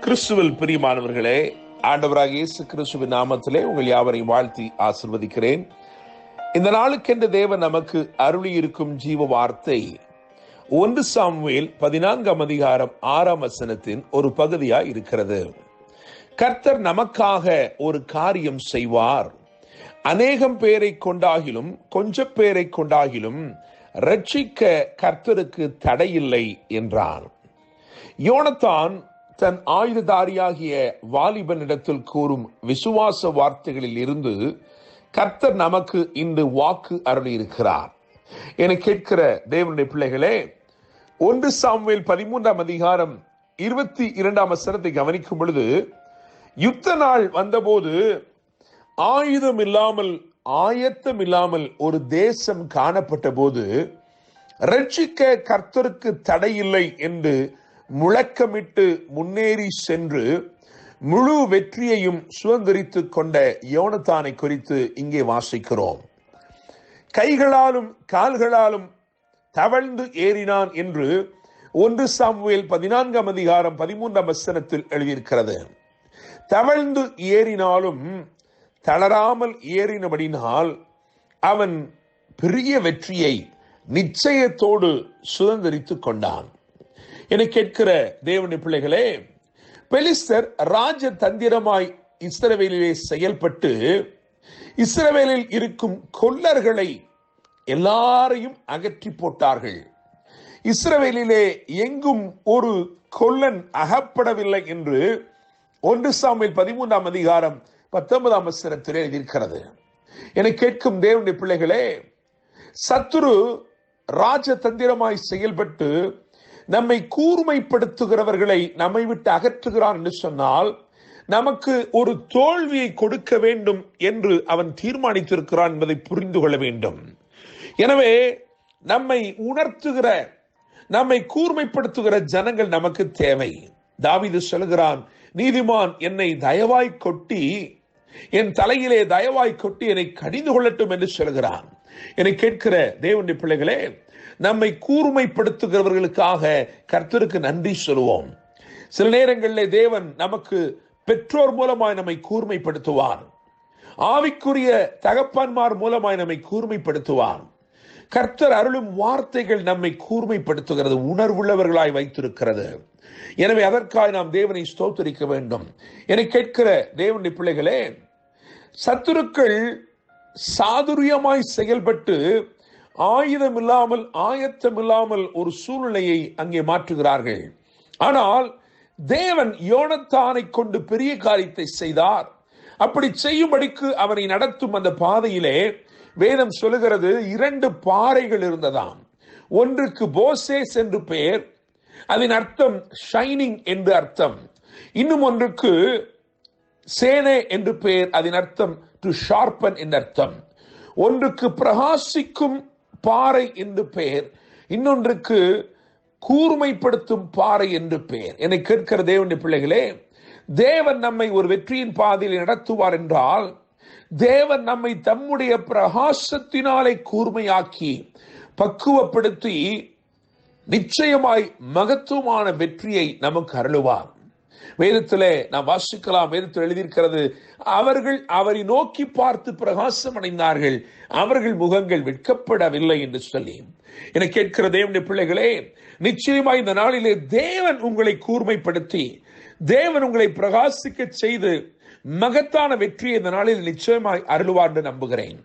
கிறிஸ்துவில் பிரியமானவர்களே, ஆண்டவராக இயேசு கிறிஸ்துவின் நாமத்திலே உங்கள் யாவரையும் வாழ்த்தி ஆசிர்வதிக்கிறேன். இந்த நாளுக்கென்று தேவன் நமக்கு அருளி இருக்கும் ஜீவ வார்த்தை 1 சாமுவேல் 14 அதிகாரம் 6 வசனத்தின் ஒரு பகுதியாய் இருக்கிறது. கர்த்தர் நமக்காக ஒரு காரியம் செய்வார், அநேகம் பேரை கொண்டாகிலும் கொஞ்ச பேரை கொண்டாகிலும் ரட்சிக்க கர்த்தருக்கு தடையில்லை என்றான். யோனத்தான் தன் ஆயுததாரியாகிய வாலிபனிடத்தில் கூறும் விசுவாச வார்த்தைகளில் இருந்து கர்த்தர் நமக்கு இன்று வாக்கு அருளியிருக்கிறார். என கேட்கிற தேவனுடைய பிள்ளைகளே, 1 சாமுவேல் 13 அதிகாரம் 22 வசனத்தை கவனிக்கும் பொழுது, யுத்த நாள் வந்தபோது ஆயுதம் இல்லாமல் ஆயத்தம் இல்லாமல் ஒரு தேசம் காணப்பட்ட போது ரட்சிக்க கர்த்தருக்கு தடையில்லை என்று முழக்கமிட்டு முன்னேறி சென்று முழு வெற்றியையும் சுதந்திரித்துக் கொண்ட யோனத்தானை குறித்து இங்கே வாசிக்கிறோம். கைகளாலும் கால்களாலும் தவழ்ந்து ஏறினான் என்று 1 சாமுவேல் 14 அதிகாரம் 13 வசனத்தில் எழுதியிருக்கிறது. தவழ்ந்து ஏறினாலும் தளராமல் ஏறினபடினால் அவன் பெரிய வெற்றியை நிச்சயத்தோடு சுதந்திரித்துக் கொண்டான். என கேட்கிற தேவனுடைய பிள்ளைகளே, பெலிஸ்தர் ராஜ தந்திரமாய் இஸ்ரவேலிலே செயல்பட்டு இஸ்ரவேலில் இருக்கும் கொல்லர்களை எல்லாரையும் அகற்றி போட்டார்கள். இஸ்ரவேலிலே எங்கும் ஒரு கொல்லன் அகப்படவில்லை என்று 1 சாமுவேல் 13 அதிகாரம் 19 வசனத்தில் எழுதியிருக்கிறது. என கேட்கும் தேவனுடைய பிள்ளைகளே, சத்துரு ராஜதந்திரமாய் செயல்பட்டு நம்மை கூர்மைப்படுத்துகிறவர்களை நம்மை விட்டு அகற்றுகிறான் என்று சொன்னால் நமக்கு ஒரு தோல்வியை கொடுக்க வேண்டும் என்று அவன் தீர்மானித்திருக்கிறான் என்பதை புரிந்து கொள்ள வேண்டும். எனவே நம்மை உணர்த்துகிற, நம்மை கூர்மைப்படுத்துகிற ஜனங்கள் நமக்கு தேவை. தாவீது சொல்கிறான், நீதிமான் என்னை தயவாய் கொட்டி என் தலையிலே தயவாய் கொட்டி என்னை கடிந்து கொள்ளட்டும் என்று சொல்கிறான். என்னை கேட்கிற தேவனுடைய பிள்ளைகளே, நம்மை கூர்மைப்படுத்துகிறவர்களுக்காக கர்த்தருக்கு நன்றி சொல்லுவோம். சில நேரங்களிலே தேவன் நமக்கு பெற்றோர் மூலமாய் நம்மை கூர்மைப்படுத்துவார், ஆவிக்குரிய தகப்பன்மார் மூலமாய் நம்மை கூர்மைப்படுத்துவார். கர்த்தர் அருளும் வார்த்தைகள் நம்மை கூர்மைப்படுத்துகிறது, உணர்வுள்ளவர்களாய் வைத்திருக்கிறது. எனவே அதற்காக நாம் தேவனை ஸ்தோத்திரிக்க வேண்டும். என்னை கேட்கிற தேவனுடைய பிள்ளைகளே, சத்துருக்கள் சாதுரியமாய் செயல்பட்டு ஆயுதம் இல்லாமல் ஆயத்தம் இல்லாமல் ஒரு சூழ்நிலையை அங்கே மாற்றுகிறார்கள். ஆனால் தேவன் யோனத்தானை கொண்டு பெரிய காரியத்தை செய்தார். அப்படி செய்யும்படிக்கு அவனை நடத்தும் அந்த பாதையிலே வேதம் சொல்லுகிறது, 2 பாறைகள் இருந்ததாம். ஒன்றுக்கு போசேஸ் என்று பெயர், அதன் அர்த்தம் ஷைனிங் என்று அர்த்தம். இன்னும் ஒன்றுக்கு சேனே என்று பெயர், அதன் அர்த்தம் டு ஷார்பன் என்று அர்த்தம். ஒன்றுக்கு பிரகாசிக்கும் பாறை என்று பெயர், இன்னொன்றுக்கு கூர்மைப்படுத்தும் பாறை என்று பெயர். என்னை கேட்கிற தேவனுடைய பிள்ளைகளே, தேவன் நம்மை ஒரு வெற்றியின் பாதையில் நடத்துவார் என்றால் தேவன் நம்மை தம்முடைய பிரகாசத்தினாலே கூர்மையாக்கி பக்குவப்படுத்தி நிச்சயமாய் மகத்துவமான வெற்றியை நமக்கு அருளுவார். வேதத்திலே நாம் வாசிக்கலாம், வேதத்தில் எழுதியிருக்கிறது, அவர்கள் அவரை நோக்கி பார்த்து பிரகாசம் அடைந்தார்கள், அவர்கள் முகங்கள் வெட்கப்படவில்லை என்று சொல்லி. என கேட்கிற தேவனுடைய பிள்ளைகளே, நிச்சயமாய் இந்த நாளிலே தேவன் உங்களை கூர்மைப்படுத்தி தேவன் உங்களை பிரகாசிக்க செய்து மகத்தான வெற்றியை இந்த நாளில் நிச்சயமாய் அருளுவார் என்று நம்புகிறேன்.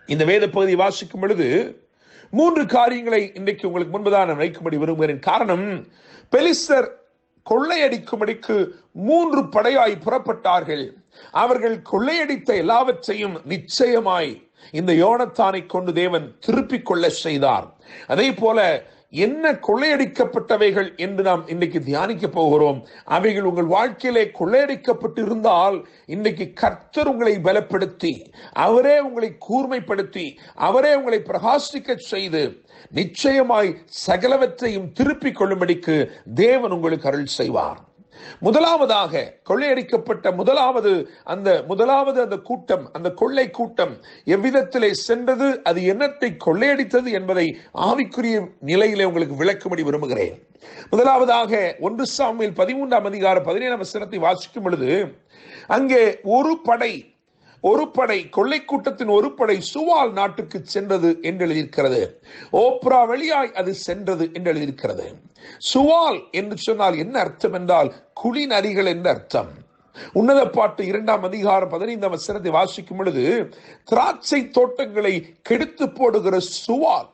இந்த வேத பகுதி வாசிக்கும் பொழுது 3 காரியங்களை இன்றைக்கு உங்களுக்கு முன்பதாக நான் வைக்கும்படி விரும்புகிறேன். காரணம், பெலிஸ்தர் கொள்ளையடிக்கும்படிக்கு 3 படையாய் புறப்பட்டார்கள். அவர்கள் கொள்ளையடித்த எல்லாவற்றையும் நிச்சயமாய் இந்த யோனத்தானை கொண்டு தேவன் திருப்பிக் கொள்ள செய்தார். அதே போல என்ன கொள்ளையடிக்கப்பட்டவைகள் என்று நாம் இன்னைக்கு தியானிக்க போகிறோம். அவைகள் உங்கள் வாழ்க்கையிலே கொள்ளையடிக்கப்பட்டு இருந்தால் இன்றைக்கு கர்த்தர் உங்களை பலப்படுத்தி, அவரே உங்களை கூர்மைப்படுத்தி, அவரே உங்களை பிரகாசிக்க செய்து நிச்சயமாய் சகலவற்றையும் திருப்பிக் கொள்ளும்படிக்கு தேவன் உங்களுக்கு அருள் செய்வார். முதலாவதாக கொள்ளையடிக்கப்பட்ட முதலாவது அந்த கூட்டம், அந்த கொள்ளை கூட்டம் எவ்விதத்திலே சென்றது, அது என்னத்தை கொள்ளையடித்தது என்பதை ஆவிக்குரிய நிலையிலே உங்களுக்கு விளக்கும்படி விரும்புகிறேன். முதலாவதாக 1 சாமுவேல் 13ஆம் அதிகாரம் 17ஆம் வசனத்தை வாசிக்கும் பொழுது, அங்கே ஒரு படை கொள்ளை கூட்டத்தின் ஒரு படை சுவால் நாட்டுக்கு சென்றது என்று எழுதியிருக்கிறது. ஓப்ரா வழியாய் அது சென்றது என்று எழுதியிருக்கிறது. சுவால் என்று சொன்னால் என்ன அர்த்தம் என்றால் குழி நரிகள் என்று அர்த்தம். உன்னத பாட்டு 2ஆம் அதிகாரம் 15ஆம் வசனத்தை வாசிக்கும் பொழுது, திராட்சை தோட்டங்களை கெடுத்து போடுகிற சுவால்,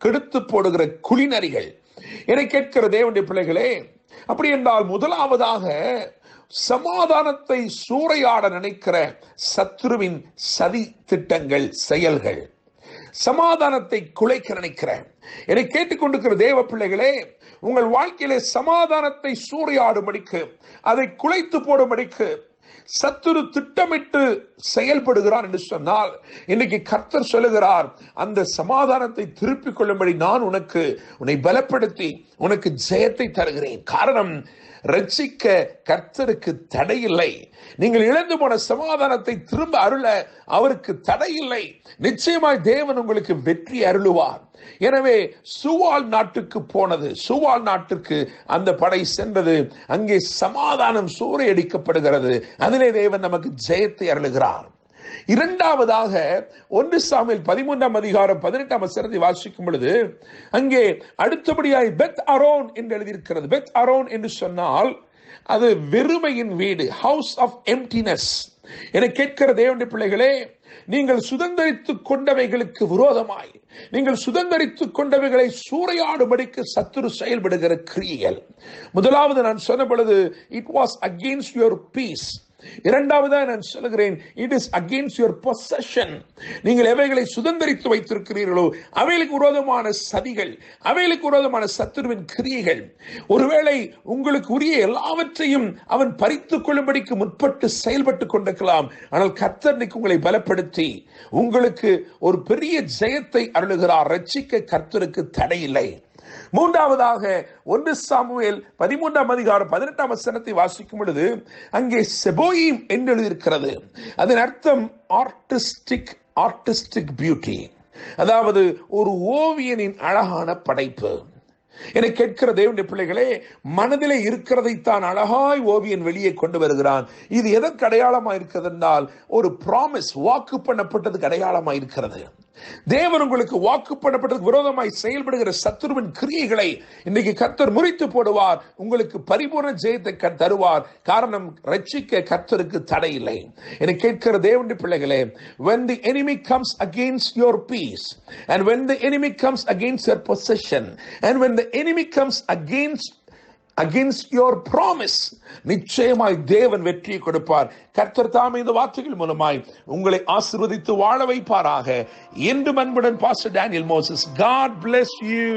கெடுத்து போடுகிற குழி நரிகள். என்னை கேட்கிற தேவனுடைய பிள்ளைகளே, அப்படி என்றால் முதலாவதாக சமாதானத்தை சூறையாட நினைக்கிற சத்துருவின் சதி திட்டங்கள், செயல்கள், சமாதானத்தை குலைக்க நினைக்கிற என்னை கேட்டுக்கொண்டிருக்கிற தேவ பிள்ளைகளே, உங்கள் வாழ்க்கையிலே சமாதானத்தை சூறையாடும்படிக்கு, அதை குலைத்து போடும்படிக்கு சத்துரு திட்டமிட்டு செயல்படுகிறார் என்று சொன்னால், இன்னைக்கு கர்த்தர் சொல்லுகிறார், அந்த சமாதானத்தை திருப்பிக் கொள்ளும்படி நான் உன்னை பலப்படுத்தி உனக்கு ஜெயத்தை தருகிறேன். காரணம், ரட்சிக்க கர்த்தருக்கு தடையில்லை. நீங்கள் இழந்து போன சமாதானத்தை திரும்ப அருள அவருக்கு தடையில்லை. நிச்சயமாய் தேவன் உங்களுக்கு வெற்றி அருளுவார். எனவே சுவால் நாட்டுக்கு அந்த படை சென்றது. அங்கே சமாதானம் சூறையடிக்கப்படுகிறது. அதிலே தேவன் நமக்கு ஜெயத்தை அருளுகிறார். இரண்டாவதாக 1 சாமுவேல் 13ஆம் அதிகாரம் 18ஆம் வசனத்தை வாசிக்கும் பொழுது, அங்கே அடுத்தபடியாய் பெத் அரோன் என்று எழுதியிருக்கிறது. பெத் அரோன் என்று சொன்னால் அது வெறுமையின் வீடு, ஹவுஸ் ஆஃப் எம்டினஸ். என கேட்கிற தேவனுடைய பிள்ளைகளே, நீங்கள் சுதந்திரித்துக் கொண்டவைகளுக்கு விரோதமாய், நீங்கள் சுதந்திரித்துக் கொண்டவைகளை சூறையாடும்படிக்கு சத்துரு செயல்படுகிற கிரியைகள். முதலாவது நான் சொன்ன பொழுது, it was against your peace. இரண்டாவதாக நான் சொல்லுகிறேன், it is against your possession. நீங்கள் எவைகளை சுதந்திரித்து வைத்திருக்கிறீர்களோ அவைகளுக்கு விரோதமான சதிகள், அவைகளுக்கு விரோதமான சத்துருவின் கிரியைகள். ஒருவேளை உங்களுக்கு உரிய எல்லாவற்றையும் அவன் பறித்துக் கொள்ளும்படிக்கு முற்பட்டு செயல்பட்டு கொண்டிருக்கலாம். ஆனால் கர்த்தர் உங்களை பலப்படுத்தி உங்களுக்கு ஒரு பெரிய ஜெயத்தை அருளுகிறார். ரட்சிக்க கர்த்தருக்கு தடையில்லை. மூன்றாவதாக 1 சாமுவேல் 13ஆம் அதிகாரம் 18ஆம் வசனத்தை வாசிக்கும் பொழுது, அங்கே செபோயிம் என்று எழுதியிருக்கிறது. அதன் அர்த்தம் ஆர்டிஸ்டிக் பியூட்டி, அதாவது ஒரு ஓவியனின் அழகான படைப்பு. என கேட்கிற தேவனுடைய பிள்ளைகளே, மனதிலே இருக்கிறதைத்தான் அழகாய் ஓவியன் வெளியே கொண்டு வருகிறான். இது எதற்கு அடையாளமாக இருக்கிறது என்றால், ஒரு ப்ராமிஸ், வாக்கு பண்ணப்பட்டதுக்கு அடையாளமாக இருக்கிறது. தேவன் உங்களுக்கு வாக்கு பண்ணப்பட்டதுக்கு விரோதமாய் செயல்படுகிற சத்துருவின் கிரியைகளை இன்னைக்கு கர்த்தர் முறித்து போடுவார். உங்களுக்கு பரிபூர்ண ஜெயத்தை தருவார். காரணம், ரட்சிக்க கர்த்தருக்கு தடை இல்லை. என கேட்கிற தேவனுடைய பிள்ளைகளே, when the enemy comes against your peace, and when the enemy comes against your possession, and when the enemy comes against your promise, நிச்சயமாய் தேவன் வெற்றியை கொடுப்பார். கர்த்தர் தாமே இந்த வார்த்தைகள் மூலமாய் உங்களை ஆசீர்வதித்து வாழ வைப்பாராக. என்று அன்புடன் pastor Daniel Moses. God bless you.